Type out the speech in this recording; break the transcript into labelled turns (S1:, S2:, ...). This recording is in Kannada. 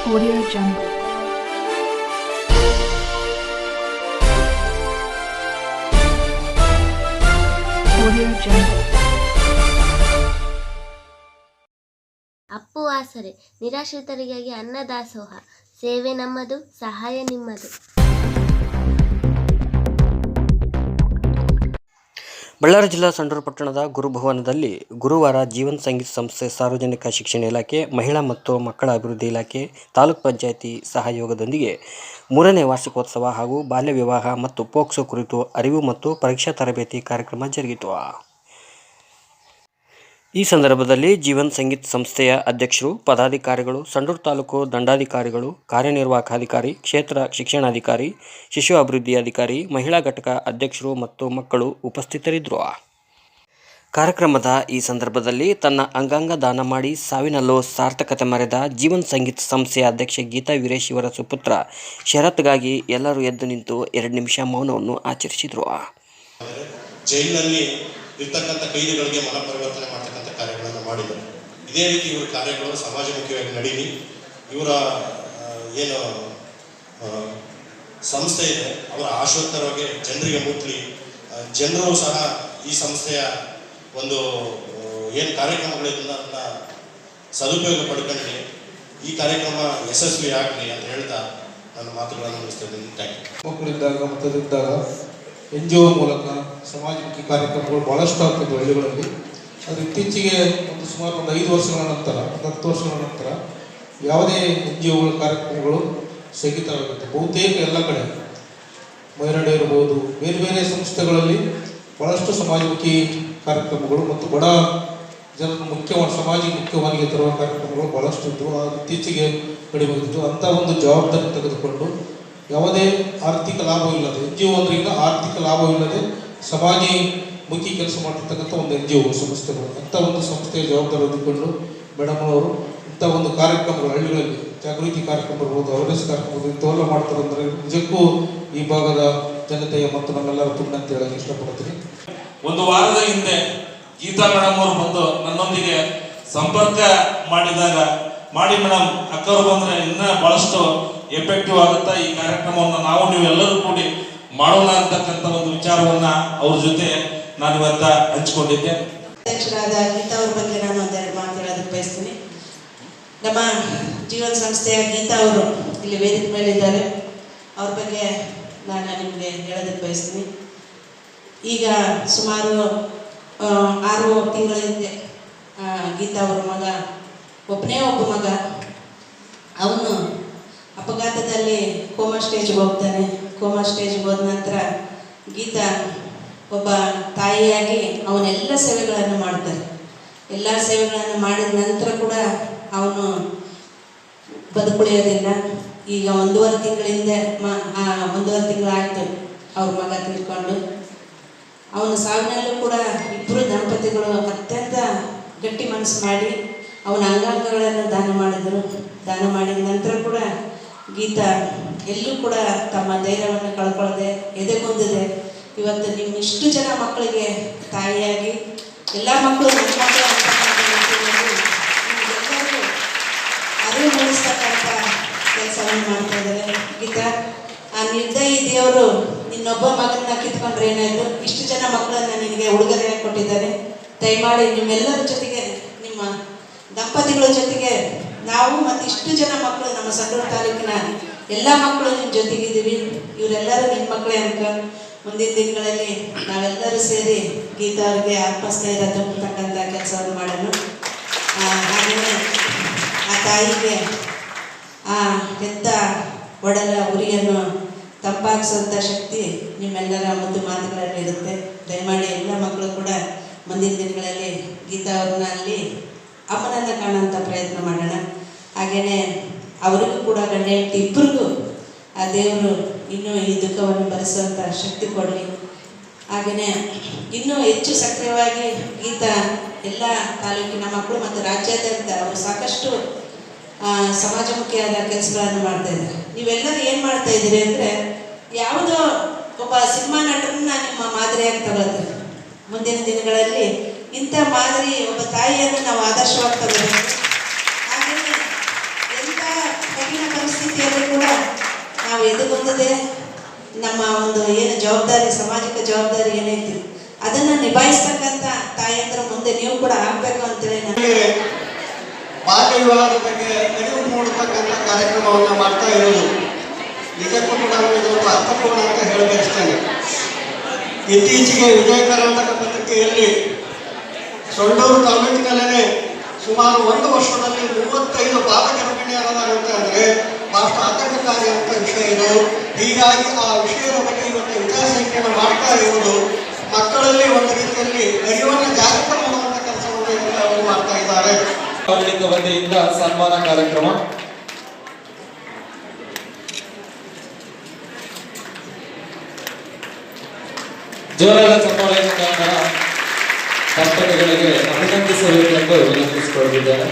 S1: Audio Jungle. Audio Jungle.
S2: Appu ಆಸರೆ ನಿರಾಶ್ರಿತರಿಗಾಗಿ ಅನ್ನದಾಸೋಹ. ಸೇವೆ ನಮ್ಮದು, ಸಹಾಯ ನಿಮ್ಮದು.
S3: ಬಳ್ಳಾರಿ ಜಿಲ್ಲಾ ಸಂಡೂರು ಪಟ್ಟಣದ ಗುರುಭವನದಲ್ಲಿ ಗುರುವಾರ ಜೀವನ್ ಸಂಗೀತ ಸಂಸ್ಥೆ, ಸಾರ್ವಜನಿಕ ಶಿಕ್ಷಣ ಇಲಾಖೆ, ಮಹಿಳಾ ಮತ್ತು ಮಕ್ಕಳ ಅಭಿವೃದ್ಧಿ ಇಲಾಖೆ, ತಾಲೂಕು ಪಂಚಾಯಿತಿ ಸಹಯೋಗದೊಂದಿಗೆ 3ನೇ ವಾರ್ಷಿಕೋತ್ಸವ ಹಾಗೂ ಬಾಲ್ಯ ವಿವಾಹ ಮತ್ತು ಪೋಕ್ಸೋ ಕುರಿತು ಅರಿವು ಮತ್ತು ಪರೀಕ್ಷಾ ತರಬೇತಿ ಕಾರ್ಯಕ್ರಮ ಜರುಗಿತು. ಈ ಸಂದರ್ಭದಲ್ಲಿ ಜೀವನ್ ಸಂಗೀತ ಸಂಸ್ಥೆಯ ಅಧ್ಯಕ್ಷರು, ಪದಾಧಿಕಾರಿಗಳು, ಸಂಡೂರು ತಾಲೂಕು ದಂಡಾಧಿಕಾರಿಗಳು, ಕಾರ್ಯನಿರ್ವಾಹಕ ಅಧಿಕಾರಿ, ಕ್ಷೇತ್ರ ಶಿಕ್ಷಣಾಧಿಕಾರಿ, ಶಿಶು ಅಭಿವೃದ್ಧಿ ಅಧಿಕಾರಿ, ಮಹಿಳಾ ಘಟಕ ಅಧ್ಯಕ್ಷರು ಮತ್ತು ಮಕ್ಕಳು ಉಪಸ್ಥಿತರಿದ್ದರು. ಕಾರ್ಯಕ್ರಮದ ಈ ಸಂದರ್ಭದಲ್ಲಿ ತನ್ನ ಅಂಗಾಂಗ ದಾನ ಮಾಡಿ ಸಾವಿನಲ್ಲೂ ಸಾರ್ಥಕತೆ ಮೆರೆದ ಜೀವನ್ ಸಂಗೀತ ಸಂಸ್ಥೆಯ ಅಧ್ಯಕ್ಷೆ ಗೀತಾ ವೀರೇಶ್ ಇವರ ಸುಪುತ್ರ ಶರತ್ಗಾಗಿ ಎಲ್ಲರೂ ಎದ್ದು ನಿಂತು 2 ನಿಮಿಷ ಮೌನವನ್ನು ಆಚರಿಸಿದರು.
S4: ಜೈಲಿನಲ್ಲಿ ಇರ್ತಕ್ಕಂಥ ಕೈದಿಗಳಿಗೆ ಮನ ಪರಿವರ್ತನೆ ಮಾಡ್ತಕ್ಕಂಥ ಕಾರ್ಯಗಳನ್ನು ಮಾಡಿದರು. ಇದೇ ರೀತಿ ಇವರ ಕಾರ್ಯಗಳು ಸಮಾಜಮುಖಿಯಾಗಿ ನಡೀಲಿ. ಇವರ ಏನು ಸಂಸ್ಥೆ ಇದೆ ಅವರ ಆಶೋತ್ತರವಾಗಿ ಜನರಿಗೆ ಮುಟ್ಲಿ. ಜನರು ಸಹ ಈ ಸಂಸ್ಥೆಯ ಒಂದು ಏನು ಕಾರ್ಯಕ್ರಮಗಳಿಂದ ಅದನ್ನ ಸದುಪಯೋಗ ಪಡ್ಕೊಳ್ಳಿ, ಈ ಕಾರ್ಯಕ್ರಮ ಯಶಸ್ವಿ ಆಗಲಿ ಅಂತ ಹೇಳ್ತಾ ನನ್ನ ಮಾತುಗಳನ್ನು ಮುಗಿಸ್ತಾ ಇದ್ದೀನಿ. Thank you.
S5: ಮಕ್ಕಳಿದ್ದಾಗ ಮತ್ತದಿದ್ದಾಗ NGO ಮೂಲಕ ಸಮಾಜಮುಖಿ ಕಾರ್ಯಕ್ರಮಗಳು ಭಾಳಷ್ಟು ಆಗ್ತಿದ್ವು ಹಳ್ಳಿಗಳಲ್ಲಿ. ಅದು ಇತ್ತೀಚೆಗೆ ಸುಮಾರು 5 ವರ್ಷಗಳ ನಂತರ, 10 ವರ್ಷಗಳ ನಂತರ ಯಾವುದೇ NGOಗಳ ಕಾರ್ಯಕ್ರಮಗಳು ಸ್ಥಗಿತವಾಗುತ್ತೆ. ಬಹುತೇಕ ಎಲ್ಲ ಕಡೆ ಮೈರಾಡಿ ಇರ್ಬೋದು, ಬೇರೆ ಬೇರೆ ಸಂಸ್ಥೆಗಳಲ್ಲಿ ಭಾಳಷ್ಟು ಸಮಾಜಮುಖಿ ಕಾರ್ಯಕ್ರಮಗಳು ಮತ್ತು ಬಡ ಜನರನ್ನು ಸಮಾಜಕ್ಕೆ ಮುಖ್ಯವಾಗಿ ತರುವ ಕಾರ್ಯಕ್ರಮಗಳು ಭಾಳಷ್ಟು ಇದ್ದವು. ಇತ್ತೀಚೆಗೆ ಕಡಿಮೆ ಇದ್ದು ಅಂಥ ಒಂದು ಜವಾಬ್ದಾರಿ ತೆಗೆದುಕೊಂಡು ಯಾವುದೇ ಆರ್ಥಿಕ ಲಾಭವಿಲ್ಲದೆ NGO ಅಂದ್ರಿಂದ ಆರ್ಥಿಕ ಲಾಭವಿಲ್ಲದೆ ಸಮಾಜಮುಖಿ ಕೆಲಸ ಮಾಡಿರ್ತಕ್ಕಂಥ ಒಂದು NGO ಸಂಸ್ಥೆಗಳು, ಅಂಥ ಒಂದು ಸಂಸ್ಥೆಯ ಜವಾಬ್ದಾರಿ ಹೊಂದಿಕೊಂಡು ಮೇಡಮ್ ಅವರು ಇಂಥ ಒಂದು ಕಾರ್ಯಕ್ರಮಗಳು ಹಳ್ಳಿಗಳಲ್ಲಿ ಜಾಗೃತಿ ಕಾರ್ಯಕ್ರಮ ಇರ್ಬೋದು, ಅವೇರ್ನೆಸ್ ಕಾರ್ಯಕ್ರಮ ಇಂಥವೆಲ್ಲ ಮಾಡ್ತಾರೆ ಅಂದರೆ ನಿಜಕ್ಕೂ ಈ ಭಾಗದ ಜನತೆಯ ಮತ್ತು ನಮ್ಮೆಲ್ಲರ ಪುಣ್ಯ ಅಂತ ಹೇಳಕ್ಕೆ ಇಷ್ಟಪಡ್ತೀನಿ.
S6: ಒಂದು ವಾರದ ಹಿಂದೆ ಗೀತಾ ಮೇಡಮ್ ಅವರು ಬಂದು ನನ್ನೊಂದಿಗೆ ಸಂಪರ್ಕ ಮಾಡಿ ಮೇಡಮ್ ಅಕ್ಕವ್ರು ಬಂದರೆ ಇನ್ನೂ ಭಾಳಷ್ಟು ಎಫೆಕ್ಟಿವ್ ಆಗುತ್ತಾ, ಈ ಕಾರ್ಯಕ್ರಮವನ್ನು ನಾವು ನೀವೆಲ್ಲರೂ ಕೂಡಿ ಮಾಡೋಣ ಅಂತಕ್ಕಂಥ ಒಂದು ವಿಚಾರವನ್ನ ಅವ್ರ ಜೊತೆ ನಾನು ಇವತ್ತ ಹಂಚಿಕೊಂಡಿದ್ದೆ.
S7: ಅಧ್ಯಕ್ಷರಾದ ಗೀತಾ ಅವ್ರ ಬಗ್ಗೆ ನಾನು ಒಂದೆರಡು ಮಾತು ಹೇಳೋದಕ್ಕೆ ಬಯಸ್ತೀನಿ. ನಮ್ಮ ಜೀವನ್ ಸಂಸ್ಥೆಯ ಗೀತಾ ಅವರು ಇಲ್ಲಿ ವೇದಿಕೆ ಮೇಲಿದ್ದಾರೆ. ಅವ್ರ ಬಗ್ಗೆ ನಾನು ನಿಮಗೆ ಹೇಳೋದಕ್ಕೆ ಬಯಸ್ತೀನಿ. ಈಗ ಸುಮಾರು 6 ತಿಂಗಳ ಹಿಂದೆ ಗೀತಾ ಅವರ ಮಗ, ಒಬ್ಬ ಮಗ, ಅವನು ಅಪಘಾತದಲ್ಲಿ ಕೋಮಾ ಸ್ಟೇಜ್ಗೆ ಹೋಗ್ತಾನೆ. ಕೋಮಾ ಸ್ಟೇಜ್ಗೆ ಹೋದ ನಂತರ ಗೀತಾ ಒಬ್ಬ ತಾಯಿಯಾಗಿ ಅವನೆಲ್ಲ ಸೇವೆಗಳನ್ನು ಮಾಡ್ತಾರೆ. ಎಲ್ಲ ಸೇವೆಗಳನ್ನು ಮಾಡಿದ ನಂತರ ಕೂಡ ಅವನು ಬದುಕುಳಿಯೋದಿಲ್ಲ. ಈಗ 1.5 ತಿಂಗಳಿಂದ 1.5 ತಿಂಗಳಾಯಿತು ಅವ್ರ ಮಗ ತೀರ್ಕೊಂಡು. ಅವನ ಸಾವಿನಲ್ಲೂ ಕೂಡ ಇಬ್ಬರು ದಂಪತಿಗಳು ಅತ್ಯಂತ ಗಟ್ಟಿ ಮನಸ್ಸು ಮಾಡಿ ಅವನ ಅಂಗಾಂಗಗಳನ್ನು ದಾನ ಮಾಡಿದರು. ದಾನ ಮಾಡಿದ ನಂತರ ಕೂಡ ಗೀತಾ ಎಲ್ಲೂ ಕೂಡ ತಮ್ಮ ಧೈರ್ಯವನ್ನು ಕಳ್ಕೊಳ್ಳದೆ ಎದೆಗುಂದಿದೆ. ಇವತ್ತು ನಿಮ್ಮ ಇಷ್ಟು ಜನ ಮಕ್ಕಳಿಗೆ ತಾಯಿಯಾಗಿ ಎಲ್ಲ ಮಕ್ಕಳು ನನ್ನ ಮಕ್ಕಳು ನಿಮಗೆಲ್ಲರಿಗೂ ಅರಿವು ಮೂಡಿಸ್ತಕ್ಕಂಥ ಕೆಲಸವನ್ನು ಮಾಡ್ತಾ ಇದ್ದಾರೆ. ಗೀತಾ, ಆ ನಿರ್ದಯಿ ದೇವರು ನಿನ್ನೊಬ್ಬ ಮಗನ ಕಿತ್ಕೊಂಡ್ರೆ ಏನಾಯಿತು, ಇಷ್ಟು ಜನ ಮಕ್ಕಳನ್ನು ನಿನಗೆ ಉಡುಗೊರೆಯಾಗಿ ಕೊಟ್ಟಿದ್ದಾರೆ. ದಯಮಾಡಿ ನಿಮ್ಮೆಲ್ಲರ ಜೊತೆಗೆ, ನಿಮ್ಮ ದಂಪತಿಗಳ ಜೊತೆಗೆ ನಾವು ಮತ್ತು ಇಷ್ಟು ಜನ ಮಕ್ಕಳು, ನಮ್ಮ ಸಂಡೂರು ತಾಲೂಕಿನ ಎಲ್ಲ ಮಕ್ಕಳು ನಿಮ್ಮ ಜೊತೆಗಿದ್ದೀವಿ. ಇವರೆಲ್ಲರೂ ನಿಮ್ಮ ಮಕ್ಕಳೇ ಅಂತ ಮುಂದಿನ ದಿನಗಳಲ್ಲಿ ನಾವೆಲ್ಲರೂ ಸೇರಿ ಗೀತಾ ಅವರಿಗೆ ಆತ್ಮಸ್ಥೈರ್ಯ ತುಂಬತಕ್ಕಂಥ ಕೆಲಸವನ್ನು ಮಾಡೋಣ. ಹಾಗೆಯೇ ಆ ತಾಯಿಗೆ ಆ ಹೆತ್ತ ಒಡಲ ಉರಿಯನ್ನು ತಂಪಾಗಿಸುವಂಥ ಶಕ್ತಿ ನಿಮ್ಮೆಲ್ಲರ ಮುದ್ದು ಮಾತುಗಳಲ್ಲಿ ಇರುತ್ತೆ. ದಯಮಾಡಿ ಎಲ್ಲ ಮಕ್ಕಳು ಕೂಡ ಮುಂದಿನ ದಿನಗಳಲ್ಲಿ ಗೀತಾ ಅವ್ರನ್ನ ಅಲ್ಲಿ ಅಮ್ಮನನ್ನು ಕಾಣುವಂಥ ಪ್ರಯತ್ನ ಮಾಡೋಣ. ಹಾಗೆಯೇ ಅವರಿಗೂ ಕೂಡ ಗಂಡ ಹೆಂಡತಿ ಇಬ್ಬರಿಗೂ ಆ ದೇವರು ಇನ್ನೂ ಈ ದುಃಖವನ್ನು ಭರಿಸುವಂಥ ಶಕ್ತಿ ಕೊಡಲಿ. ಹಾಗೆಯೇ ಇನ್ನೂ ಹೆಚ್ಚು ಸಕ್ರಿಯವಾಗಿ ಗೀತಾ ಎಲ್ಲ ತಾಲೂಕಿನ ಮಕ್ಕಳು ಮತ್ತು ರಾಜ್ಯಾದ್ಯಂತ ಅವರು ಸಾಕಷ್ಟು ಸಮಾಜಮುಖಿಯಾದ ಕೆಲಸಗಳನ್ನು ಮಾಡ್ತಾ ಇದ್ದಾರೆ. ನೀವೆಲ್ಲರೂ ಏನು ಮಾಡ್ತಾ ಇದ್ದೀರಿ ಅಂದರೆ, ಯಾವುದೋ ಒಬ್ಬ ಸಿನಿಮಾ ನಟರನ್ನ ನಿಮ್ಮ ಮಾದರಿಯಾಗಿ ತಗೊಳ್ತೀರಿ. ಮುಂದಿನ ದಿನಗಳಲ್ಲಿ ಇಂಥ ಮಾದರಿ ಒಬ್ಬ ತಾಯಿಯನ್ನು ನಾವು ಆದರ್ಶವಾಗಿ ತಗೋಬೇಕು. ಹಾಗೆಯೇ ಎಂಥ ಕಠಿಣ ಪರಿಸ್ಥಿತಿಯಲ್ಲಿ ಕೂಡ ನಾವು ಎದುರುಗೊಂಡದೆ ನಮ್ಮ ಒಂದು ಏನು ಜವಾಬ್ದಾರಿ, ಸಾಮಾಜಿಕ ಜವಾಬ್ದಾರಿ ಏನೈತಿ ಅದನ್ನು ನಿಭಾಯಿಸ್ತಕ್ಕಂಥ ತಾಯಂದ್ರ ಮುಂದೆ ನೀವು ಕೂಡ ಆಗಬೇಕು ಅಂತೇಳಿ
S8: ನನಗೆ ಬಾಲ್ಯ ವಿವಾಹದ ಬಗ್ಗೆ ಅರಿವು ಮೂಡತಕ್ಕಂಥ ಕಾರ್ಯಕ್ರಮವನ್ನು ಮಾಡ್ತಾ ಇರೋದು ನಿಜಕ್ಕೂ ಕೂಡ ಇದೊಂದು ಅರ್ಥಪೂರ್ಣ ಅಂತ ಹೇಳಬಯಸ್ತೇನೆ. ಇತ್ತೀಚೆಗೆ ವಿಜಯ ಕರ್ನಾಟಕ ಪತ್ರಿಕೆಯಲ್ಲಿ ಸೊಂಡೂರು ತಾಲೂಕಿನಲ್ಲೇ ಸುಮಾರು 1 ವರ್ಷದಲ್ಲಿ 35 ಬಾಲಗರ್ಭಿಣಿಯರಾದಂತೆ ಅಂದರೆ ಬಹಳ ಆತಂಕಕಾರಿ ಅಂತ ವಿಷಯ ಇದು. ಹೀಗಾಗಿ ಆ ವಿಷಯದ ಬಗ್ಗೆ ಇವತ್ತು ವಿಚಾರಸಂಕಿರಣ ಮಾಡ್ತಾ ಇರುವುದು ಮಕ್ಕಳಲ್ಲಿ ಒಂದು ರೀತಿಯಲ್ಲಿ ಅರಿವನ್ನು ಜಾಗೃತ ಮಾಡುವಂಥ ಕೆಲಸವನ್ನು ಅವರು ಮಾಡ್ತಾ ಇದ್ದಾರೆ.
S9: ಆಡಳಿತ ವತಿಯಿಂದ ಸನ್ಮಾನ ಕಾರ್ಯಕ್ರಮ. ಜೋರಾದ ಚಪ್ಪಾಳೆಯ ಮುಖಾಂತರ ದಂಪತಿಗಳಿಗೆ ಅಭಿನಂದಿಸಬೇಕೆಂದು ವಿನಂತಿಸಿಕೊಳ್ಳುತ್ತಿದ್ದೇನೆ.